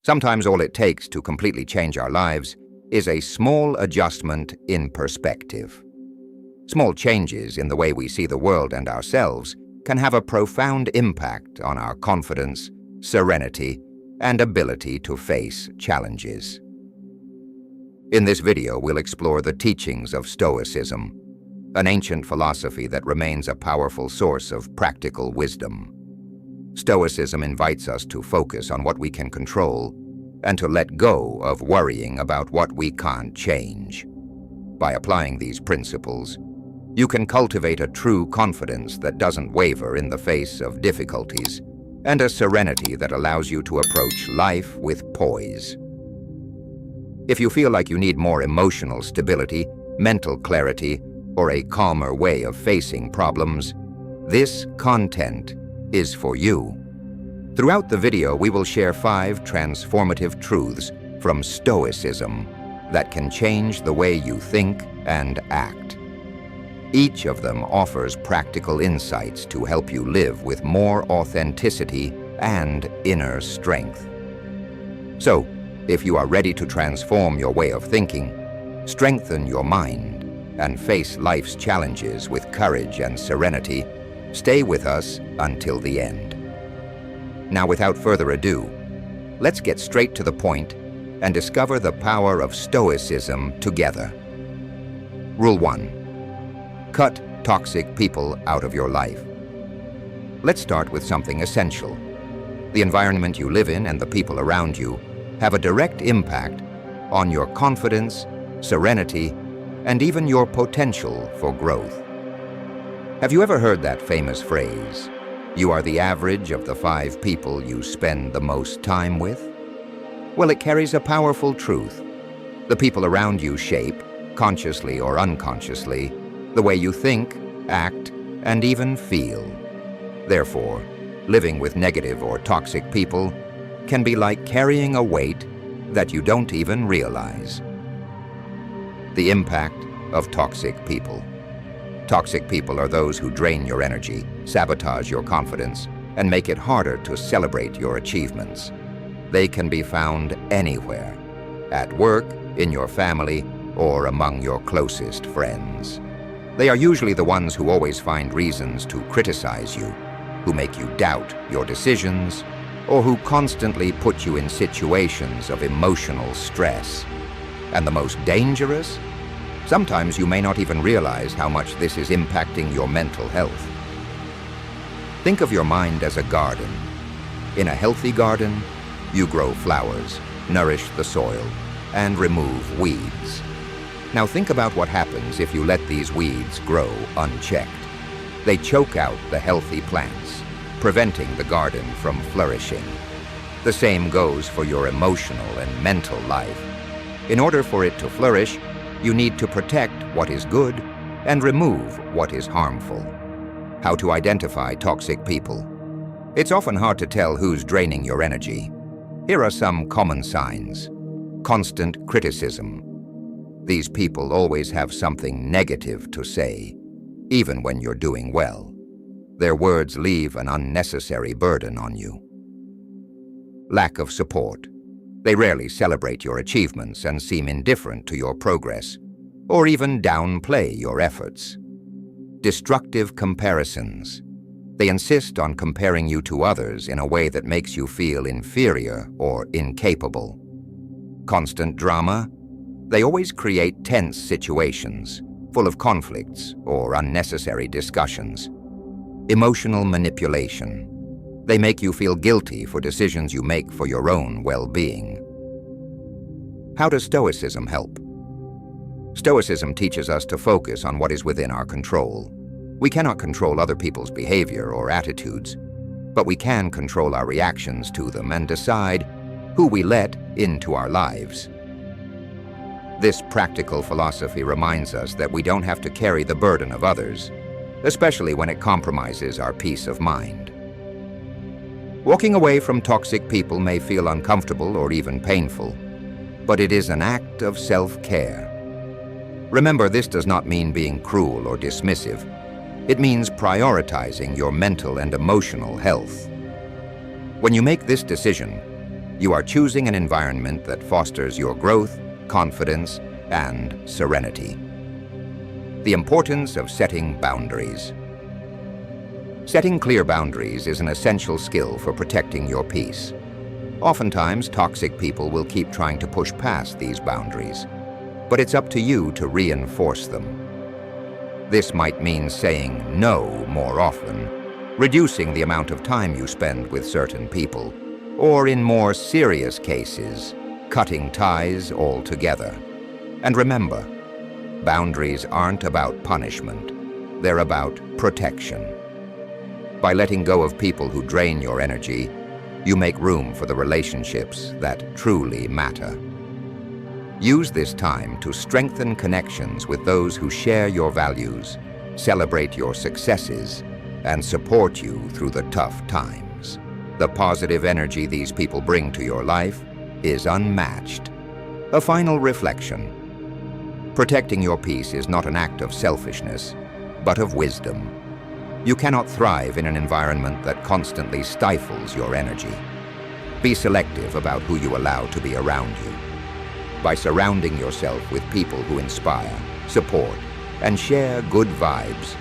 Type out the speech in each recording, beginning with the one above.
Sometimes all it takes to completely change our lives is a small adjustment in perspective. Small changes in the way we see the world and ourselves can have a profound impact on our confidence, serenity, and ability to face challenges. In this video, we'll explore the teachings of Stoicism, an ancient philosophy that remains a powerful source of practical wisdom. Stoicism invites us to focus on what we can control and to let go of worrying about what we can't change. By applying these principles, you can cultivate a true confidence that doesn't waver in the face of difficulties, and a serenity that allows you to approach life with poise. If you feel like you need more emotional stability, mental clarity, or a calmer way of facing problems, this content is for you. Throughout the video, we will share 5 transformative truths from Stoicism that can change the way you think and act. Each of them offers practical insights to help you live with more authenticity and inner strength. So, if you are ready to transform your way of thinking, strengthen your mind, and face life's challenges with courage and serenity, stay with us until the end. Now, without further ado, let's get straight to the point and discover the power of Stoicism together. Rule 1. Cut toxic people out of your life. Let's start with something essential. The environment you live in and the people around you have a direct impact on your confidence, serenity, and even your potential for growth. Have you ever heard that famous phrase, "You are the average of the 5 people you spend the most time with"? Well, it carries a powerful truth. The people around you shape, consciously or unconsciously, the way you think, act, and even feel. Therefore, living with negative or toxic people can be like carrying a weight that you don't even realize. The impact of toxic people. Toxic people are those who drain your energy, sabotage your confidence, and make it harder to celebrate your achievements. They can be found anywhere, at work, in your family, or among your closest friends. They are usually the ones who always find reasons to criticize you, who make you doubt your decisions, or who constantly put you in situations of emotional stress. And the most dangerous? Sometimes you may not even realize how much this is impacting your mental health. Think of your mind as a garden. In a healthy garden, you grow flowers, nourish the soil, and remove weeds. Now think about what happens if you let these weeds grow unchecked. They choke out the healthy plants, preventing the garden from flourishing. The same goes for your emotional and mental life. In order for it to flourish, you need to protect what is good and remove what is harmful. How to identify toxic people. It's often hard to tell who's draining your energy. Here are some common signs. Constant criticism. These people always have something negative to say, even when you're doing well. Their words leave an unnecessary burden on you. Lack of support. They rarely celebrate your achievements and seem indifferent to your progress, or even downplay your efforts. Destructive comparisons. They insist on comparing you to others in a way that makes you feel inferior or incapable. Constant drama. They always create tense situations, full of conflicts or unnecessary discussions. Emotional manipulation. They make you feel guilty for decisions you make for your own well-being. How does Stoicism help? Stoicism teaches us to focus on what is within our control. We cannot control other people's behavior or attitudes, but we can control our reactions to them and decide who we let into our lives. This practical philosophy reminds us that we don't have to carry the burden of others, especially when it compromises our peace of mind. Walking away from toxic people may feel uncomfortable or even painful, but it is an act of self-care. Remember, this does not mean being cruel or dismissive. It means prioritizing your mental and emotional health. When you make this decision, You are choosing an environment that fosters your growth, confidence, and serenity. The importance of setting boundaries. Setting clear boundaries is an essential skill for protecting your peace. Oftentimes, toxic people will keep trying to push past these boundaries, but it's up to you to reinforce them. This might mean saying no more often, reducing the amount of time you spend with certain people, or in more serious cases, cutting ties altogether. And remember, boundaries aren't about punishment, they're about protection. By letting go of people who drain your energy, you make room for the relationships that truly matter. Use this time to strengthen connections with those who share your values, celebrate your successes, and support you through the tough times. The positive energy these people bring to your life is unmatched. A final reflection. Protecting your peace is not an act of selfishness, but of wisdom. You cannot thrive in an environment that constantly stifles your energy. Be selective about who you allow to be around you. By surrounding yourself with people who inspire, support, and share good vibes,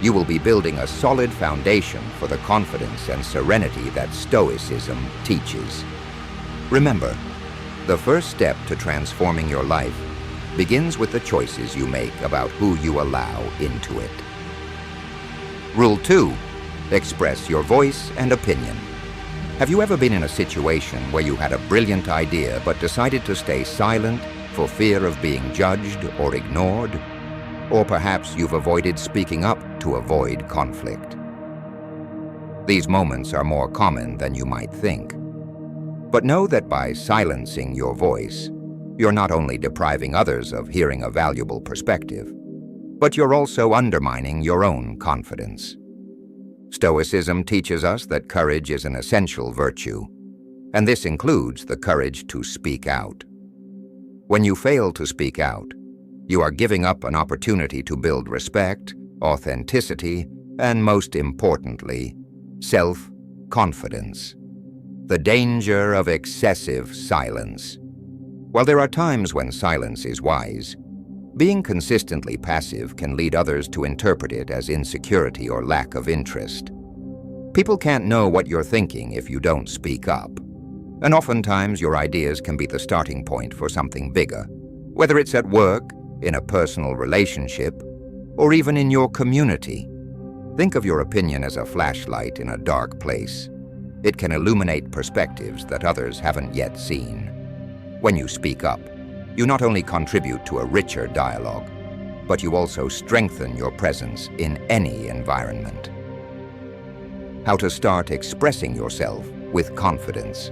you will be building a solid foundation for the confidence and serenity that Stoicism teaches. Remember, the first step to transforming your life begins with the choices you make about who you allow into it. Rule 2. Express your voice and opinion. Have you ever been in a situation where you had a brilliant idea but decided to stay silent for fear of being judged or ignored? Or perhaps you've avoided speaking up to avoid conflict. These moments are more common than you might think. But know that by silencing your voice, you're not only depriving others of hearing a valuable perspective, but you're also undermining your own confidence. Stoicism teaches us that courage is an essential virtue, and this includes the courage to speak out. When you fail to speak out, you are giving up an opportunity to build respect, authenticity, and most importantly, self-confidence. The danger of excessive silence. While there are times when silence is wise, being consistently passive can lead others to interpret it as insecurity or lack of interest. People can't know what you're thinking if you don't speak up, and oftentimes your ideas can be the starting point for something bigger, whether it's at work, in a personal relationship, or even in your community. Think of your opinion as a flashlight in a dark place. It can illuminate perspectives that others haven't yet seen. When you speak up, you not only contribute to a richer dialogue, but you also strengthen your presence in any environment. How to start expressing yourself with confidence.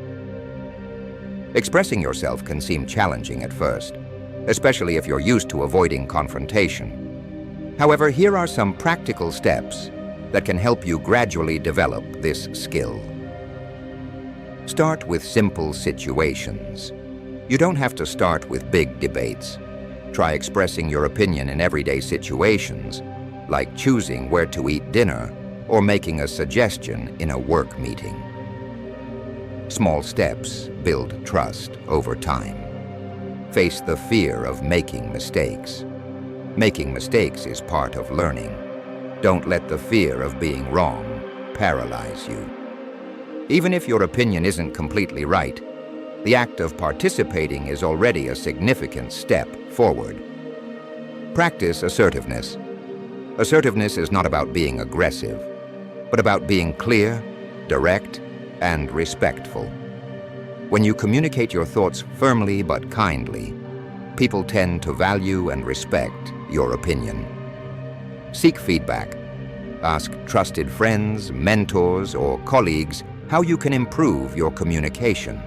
Expressing yourself can seem challenging at first, especially if you're used to avoiding confrontation. However, here are some practical steps that can help you gradually develop this skill. Start with simple situations. You don't have to start with big debates. Try expressing your opinion in everyday situations, like choosing where to eat dinner or making a suggestion in a work meeting. Small steps build trust over time. Face the fear of making mistakes. Making mistakes is part of learning. Don't let the fear of being wrong paralyze you. Even if your opinion isn't completely right, the act of participating is already a significant step forward. Practice assertiveness. Assertiveness is not about being aggressive, but about being clear, direct, and respectful. When you communicate your thoughts firmly but kindly, people tend to value and respect your opinion. Seek feedback. Ask trusted friends, mentors, or colleagues how you can improve your communication.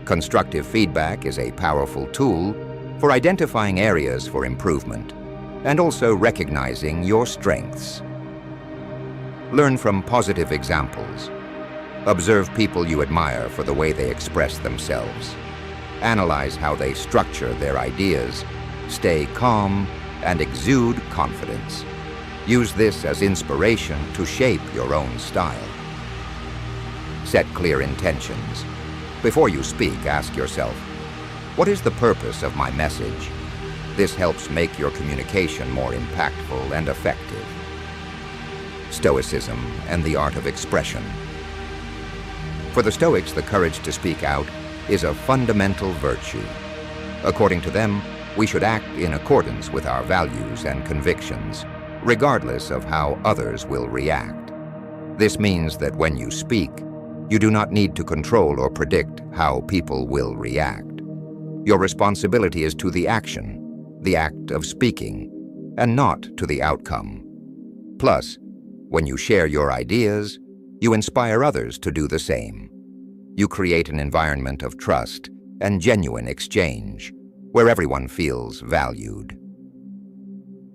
Constructive feedback is a powerful tool for identifying areas for improvement and also recognizing your strengths. Learn from positive examples. Observe people you admire for the way they express themselves. Analyze how they structure their ideas, stay calm, and exude confidence. Use this as inspiration to shape your own style. Set clear intentions. Before you speak, ask yourself, what is the purpose of my message? This helps make your communication more impactful and effective. Stoicism and the art of expression. For the Stoics, the courage to speak out is a fundamental virtue. According to them, we should act in accordance with our values and convictions, regardless of how others will react. This means that when you speak, you do not need to control or predict how people will react. Your responsibility is to the action, the act of speaking, and not to the outcome. Plus, when you share your ideas, you inspire others to do the same. You create an environment of trust and genuine exchange, where everyone feels valued.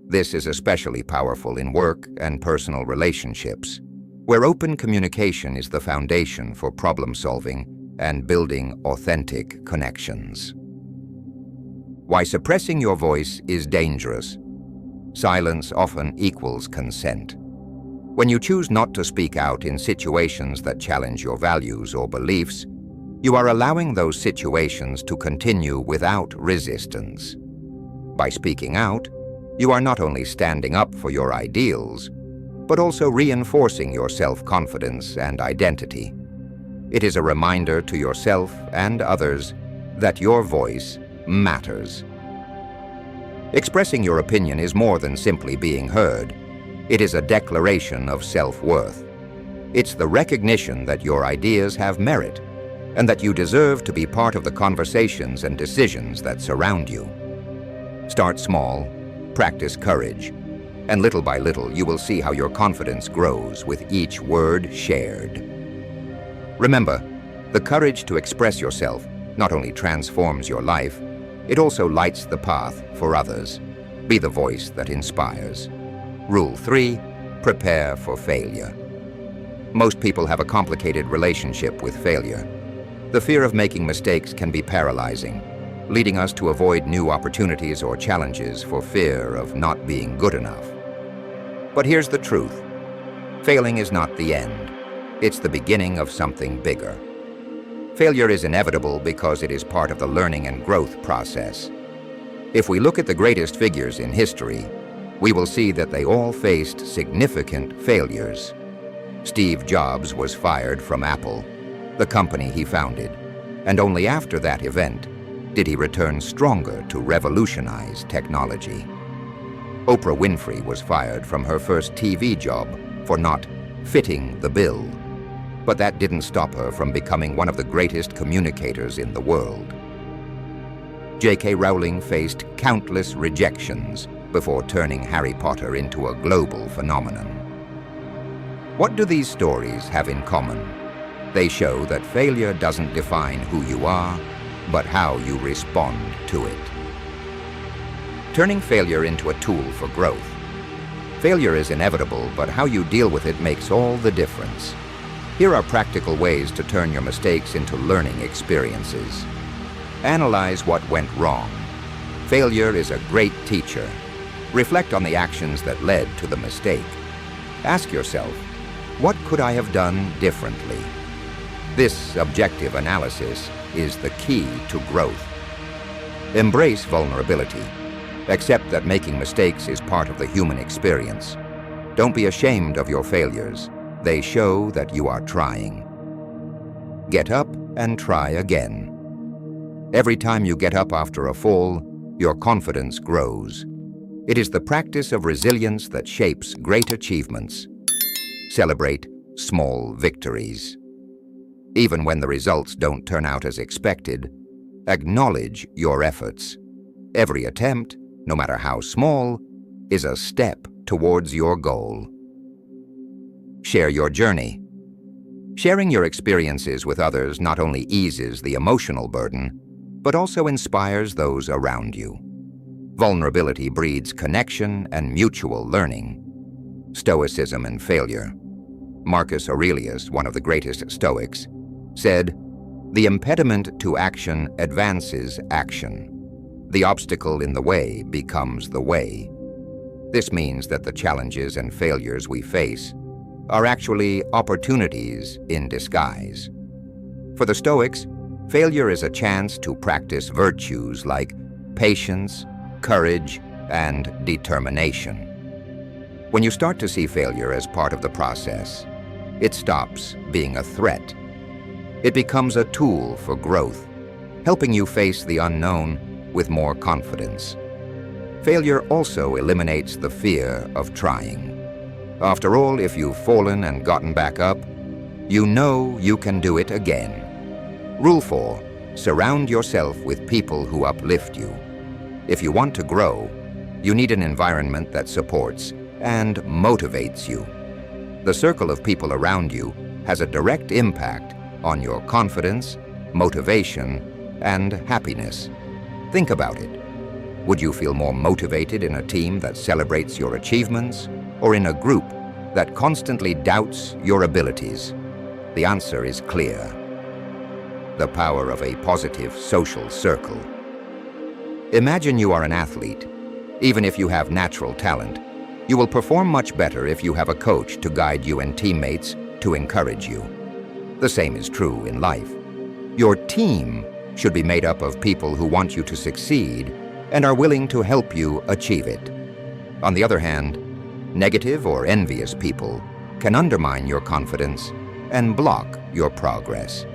This is especially powerful in work and personal relationships, where open communication is the foundation for problem-solving and building authentic connections. Why suppressing your voice is dangerous. Silence often equals consent. When you choose not to speak out in situations that challenge your values or beliefs, you are allowing those situations to continue without resistance. By speaking out, you are not only standing up for your ideals, but also reinforcing your self-confidence and identity. It is a reminder to yourself and others that your voice matters. Expressing your opinion is more than simply being heard. It is a declaration of self-worth. It's the recognition that your ideas have merit and that you deserve to be part of the conversations and decisions that surround you. Start small, practice courage, and little by little you will see how your confidence grows with each word shared. Remember, the courage to express yourself not only transforms your life, it also lights the path for others. Be the voice that inspires. Rule 3, prepare for failure. Most people have a complicated relationship with failure. The fear of making mistakes can be paralyzing, leading us to avoid new opportunities or challenges for fear of not being good enough. But here's the truth. Failing is not the end. It's the beginning of something bigger. Failure is inevitable because it is part of the learning and growth process. If we look at the greatest figures in history, we will see that they all faced significant failures. Steve Jobs was fired from Apple, the company he founded, and only after that event did he return stronger to revolutionize technology. Oprah Winfrey was fired from her first TV job for not fitting the bill, but that didn't stop her from becoming one of the greatest communicators in the world. J.K. Rowling faced countless rejections before turning Harry Potter into a global phenomenon. What do these stories have in common? They show that failure doesn't define who you are, but how you respond to it. Turning failure into a tool for growth. Failure is inevitable, but how you deal with it makes all the difference. Here are practical ways to turn your mistakes into learning experiences. Analyze what went wrong. Failure is a great teacher. Reflect on the actions that led to the mistake. Ask yourself, what could I have done differently? This objective analysis is the key to growth. Embrace vulnerability. Accept that making mistakes is part of the human experience. Don't be ashamed of your failures. They show that you are trying. Get up and try again. Every time you get up after a fall, your confidence grows. It is the practice of resilience that shapes great achievements. Celebrate small victories. Even when the results don't turn out as expected, acknowledge your efforts. Every attempt, no matter how small, is a step towards your goal. Share your journey. Sharing your experiences with others not only eases the emotional burden, but also inspires those around you. Vulnerability breeds connection and mutual learning. Stoicism and failure. Marcus Aurelius, one of the greatest Stoics, said, "The impediment to action advances action. The obstacle in the way becomes the way." This means that the challenges and failures we face are actually opportunities in disguise. For the Stoics, Failure is a chance to practice virtues like patience, courage, and determination. When you start to see failure as part of the process, it stops being a threat. It becomes a tool for growth, helping you face the unknown with more confidence. Failure also eliminates the fear of trying. After all, if you've fallen and gotten back up, you know you can do it again. Rule 4. Surround yourself with people who uplift you. If you want to grow, you need an environment that supports and motivates you. The circle of people around you has a direct impact on your confidence, motivation, and happiness. Think about it. Would you feel more motivated in a team that celebrates your achievements, or in a group that constantly doubts your abilities? The answer is clear. The power of a positive social circle. Imagine you are an athlete. Even if you have natural talent, you will perform much better if you have a coach to guide you and teammates to encourage you. The same is true in life. Your team should be made up of people who want you to succeed and are willing to help you achieve it. On the other hand, negative or envious people can undermine your confidence and block your progress.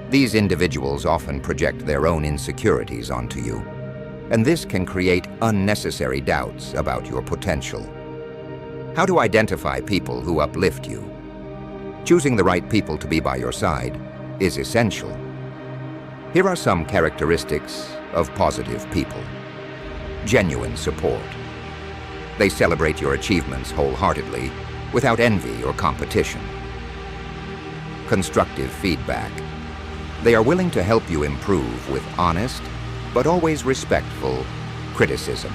These individuals often project their own insecurities onto you, and this can create unnecessary doubts about your potential. How to identify people who uplift you? Choosing the right people to be by your side is essential. Here are some characteristics of positive people. Genuine support. They celebrate your achievements wholeheartedly, without envy or competition. Constructive feedback. They are willing to help you improve with honest, but always respectful, criticism.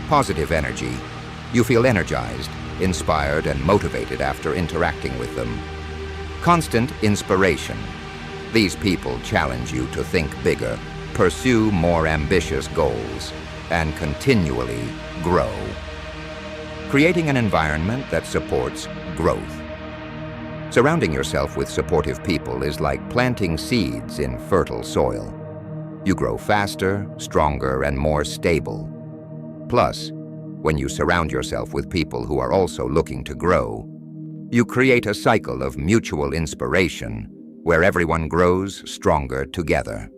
Positive energy. You feel energized, inspired, and motivated after interacting with them. Constant inspiration. These people challenge you to think bigger, pursue more ambitious goals, and continually grow. Creating an environment that supports growth. Surrounding yourself with supportive people is like planting seeds in fertile soil. You grow faster, stronger, and more stable. Plus, when you surround yourself with people who are also looking to grow, you create a cycle of mutual inspiration where everyone grows stronger together.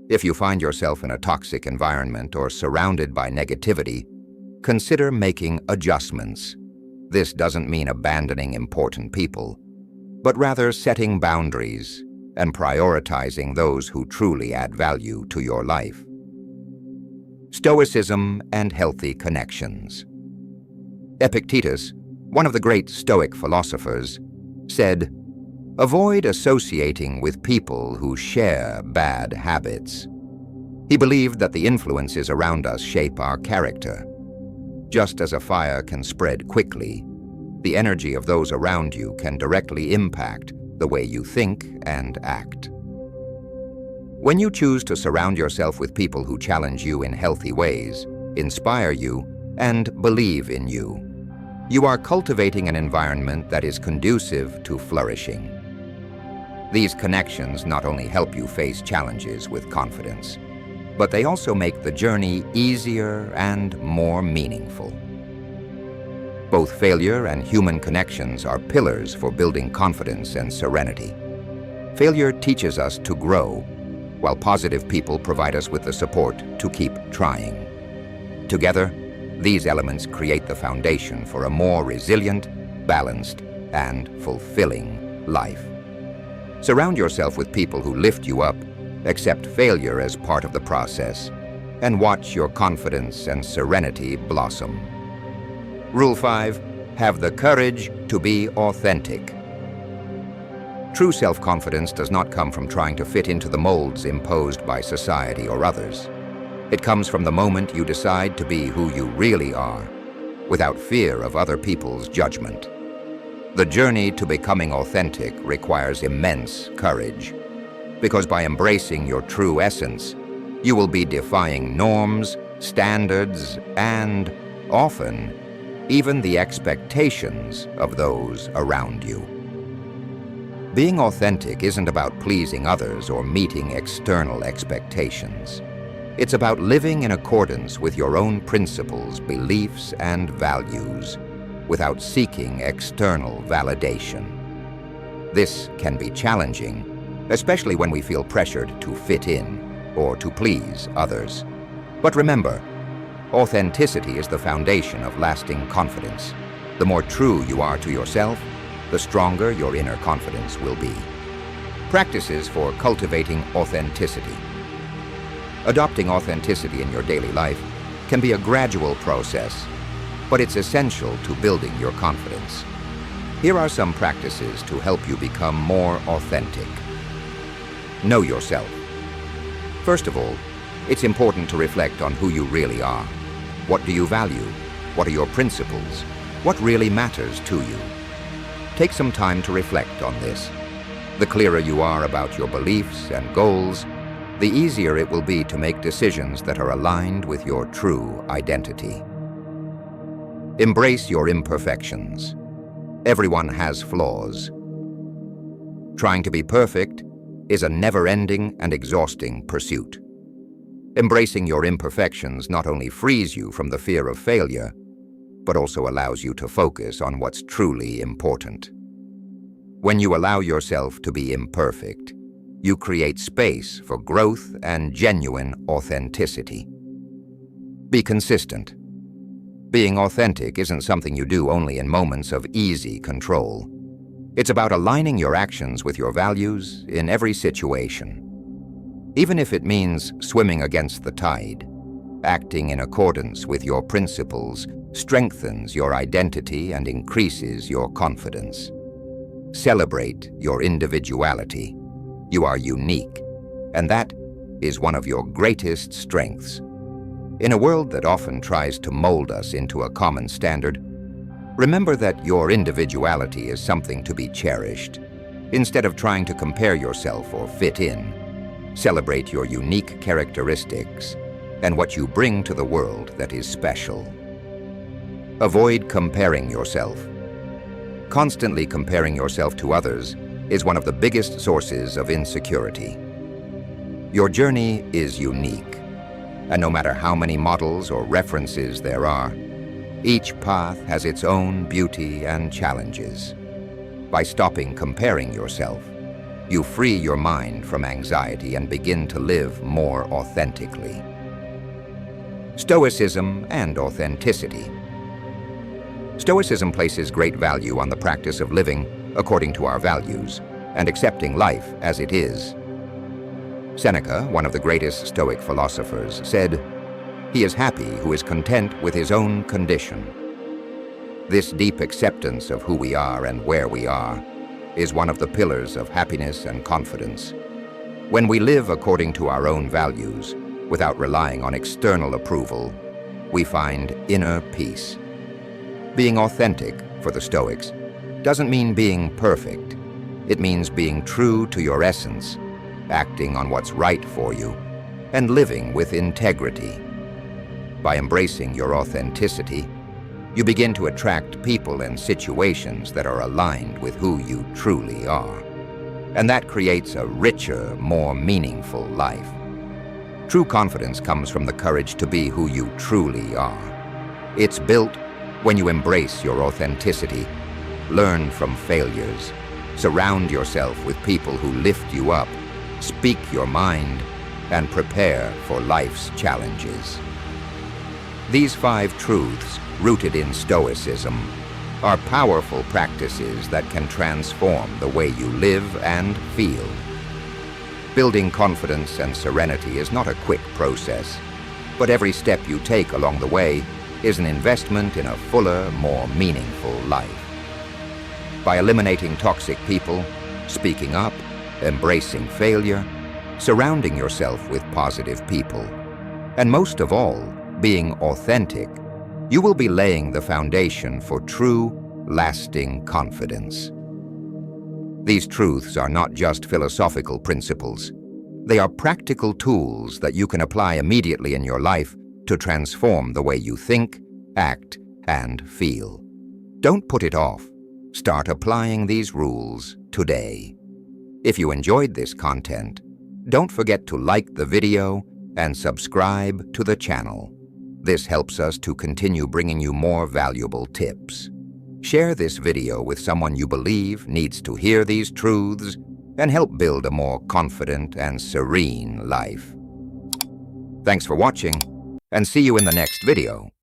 If you find yourself in a toxic environment or surrounded by negativity, consider making adjustments. This doesn't mean abandoning important people, but rather setting boundaries and prioritizing those who truly add value to your life. Stoicism and healthy connections. Epictetus, one of the great Stoic philosophers, said, "Avoid associating with people who share bad habits." He believed that the influences around us shape our character. Just as a fire can spread quickly, the energy of those around you can directly impact the way you think and act. When you choose to surround yourself with people who challenge you in healthy ways, inspire you, and believe in you, you are cultivating an environment that is conducive to flourishing. These connections not only help you face challenges with confidence, but they also make the journey easier and more meaningful. Both failure and human connections are pillars for building confidence and serenity. Failure teaches us to grow, while positive people provide us with the support to keep trying. Together, these elements create the foundation for a more resilient, balanced, and fulfilling life. Surround yourself with people who lift you up, accept failure as part of the process, and watch your confidence and serenity blossom. Rule 5. Have the courage to be authentic. True self-confidence does not come from trying to fit into the molds imposed by society or others. It comes from the moment you decide to be who you really are, without fear of other people's judgment. The journey to becoming authentic requires immense courage, because by embracing your true essence, you will be defying norms, standards, and, often, even the expectations of those around you. Being authentic isn't about pleasing others or meeting external expectations. It's about living in accordance with your own principles, beliefs, and values, without seeking external validation. This can be challenging, especially when we feel pressured to fit in or to please others. But remember, authenticity is the foundation of lasting confidence. The more true you are to yourself, the stronger your inner confidence will be. Practices for cultivating authenticity. Adopting authenticity in your daily life can be a gradual process, but it's essential to building your confidence. Here are some practices to help you become more authentic. Know yourself. First of all, it's important to reflect on who you really are. What do you value? What are your principles? What really matters to you? Take some time to reflect on this. The clearer you are about your beliefs and goals, the easier it will be to make decisions that are aligned with your true identity. Embrace your imperfections. Everyone has flaws. Trying to be perfect is a never-ending and exhausting pursuit. Embracing your imperfections not only frees you from the fear of failure, but also allows you to focus on what's truly important. When you allow yourself to be imperfect, you create space for growth and genuine authenticity. Be consistent. Being authentic isn't something you do only in moments of easy control. It's about aligning your actions with your values in every situation. Even if it means swimming against the tide, acting in accordance with your principles strengthens your identity and increases your confidence. Celebrate your individuality. You are unique, and that is one of your greatest strengths. In a world that often tries to mold us into a common standard, remember that your individuality is something to be cherished. Instead of trying to compare yourself or fit in, celebrate your unique characteristics and what you bring to the world that is special. Avoid comparing yourself. Constantly comparing yourself to others is one of the biggest sources of insecurity. Your journey is unique, and no matter how many models or references there are, each path has its own beauty and challenges. By stopping comparing yourself, you free your mind from anxiety and begin to live more authentically. Stoicism and authenticity. Stoicism places great value on the practice of living according to our values and accepting life as it is. Seneca, one of the greatest Stoic philosophers, said, "He is happy who is content with his own condition." This deep acceptance of who we are and where we are is one of the pillars of happiness and confidence. When we live according to our own values, without relying on external approval, we find inner peace. Being authentic, for the Stoics, doesn't mean being perfect. It means being true to your essence, acting on what's right for you, and living with integrity. By embracing your authenticity, you begin to attract people and situations that are aligned with who you truly are. And that creates a richer, more meaningful life. True confidence comes from the courage to be who you truly are. It's built when you embrace your authenticity, learn from failures, surround yourself with people who lift you up, speak your mind, and prepare for life's challenges. These 5 truths, rooted in Stoicism, are powerful practices that can transform the way you live and feel. Building confidence and serenity is not a quick process, but every step you take along the way is an investment in a fuller, more meaningful life. By eliminating toxic people, speaking up, embracing failure, surrounding yourself with positive people, and most of all, being authentic, you will be laying the foundation for true, lasting confidence. These truths are not just philosophical principles. They are practical tools that you can apply immediately in your life to transform the way you think, act, and feel. Don't put it off. Start applying these rules today. If you enjoyed this content, don't forget to like the video and subscribe to the channel. This helps us to continue bringing you more valuable tips. Share this video with someone you believe needs to hear these truths and help build a more confident and serene life. Thanks for watching, and see you in the next video.